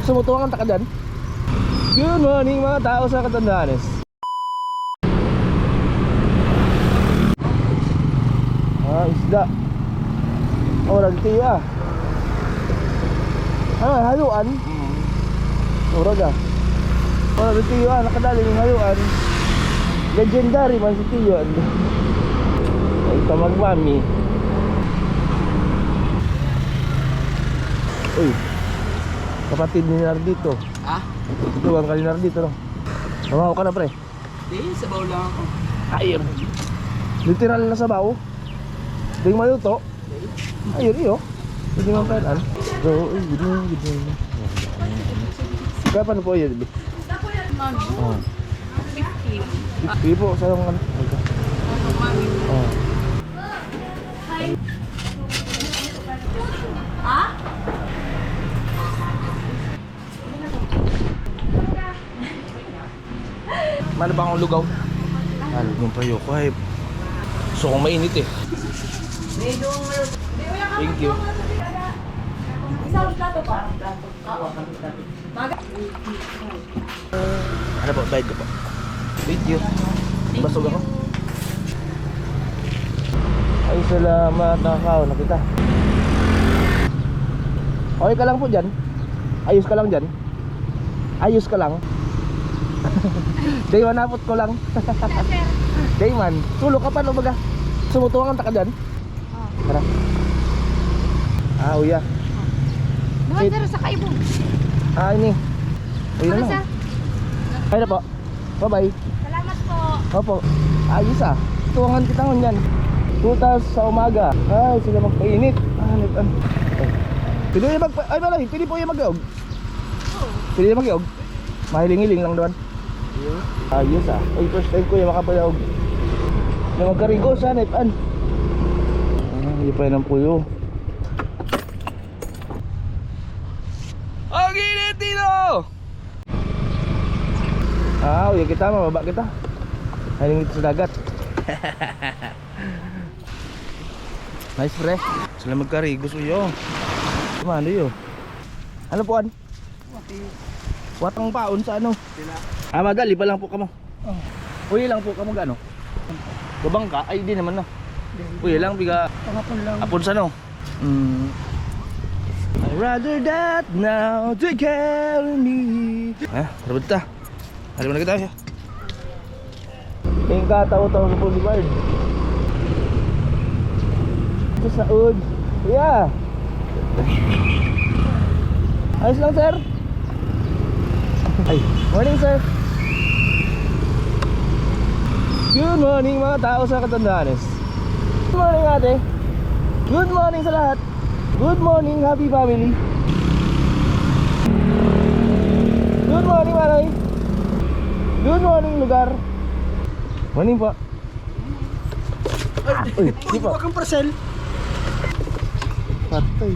Sumutuangan ta ka dyan. Good morning mga tao sa Catanduanes. Isda. Nagtiyo hayuan. Urag nagtiyo nakadali ng hayuan. Legendary man si Tiyo. Ay kamagmami. Uy, kapatid ni Nardito. Ha? Ito ang kali Nardito no? Mamaw ka na pre? Di, sabaw lang ako. Ayun. Literal na sabaw. Di maluto. Ayun iyo. Hindi man pailan. So, gudin. Kaya paano po yun? Oh. 50 po sa mga oh. Ha? Mano ba akong lugaw? Ano yung payo ko ay so kung mainit eh. Thank you. Isang plato pa? Ano po? Bayad ko po. Thank you. Basog ako. Ay salamat, nakakaon na kita. Okay ka lang po dyan? Ayos ka lang dyan? Ayos ka lang? Dayman napot ko lang. Dayman, sulo ka pa no baga? Sumutuangan ta ka dyan? Tara. Uya. Naman sir, sa kaibong. Ini. Uya na. Ay na po. Bye bye. Salamat po. Opo. Ayos tuwangan kita ngon yan. Tutas sa umaga. Ay sila magpainit. Nipan. Pili yung ay malay, pili po yung mag-iog. Pili yung mag-iog. Mahiling-hiling lang doon. Ayos ay first time ko yung makapayog. Na magkarigo sa nipan. Hindi pa yun ang puyo. Okay, Tino! Uya kita, mababa kita. Haling dito sa dagat. Nice pre. Sila magkarigo suyo. Ano yun? Ano po an? Watang paon sa ano? Magali pa lang po kamo. Uy lang po kamo gano? Gabang ka? Ay di naman no. Uy lang biga. Pangapon lang. Apon sa no? I'd rather that now to carry me. Rabad ta. Alam mo na kita siya. Tingin ka tao-tao sa boulevard. Ito sa ud. Yeah. Ayos lang sir. Ay, morning sir. Good morning mga tao sa Catanduanes. Good morning ate. Good morning sa lahat. Good morning happy family. Good morning Manoy. Good morning lugar. Morning po. Uy, di po. Huwag kang parcel. Patay.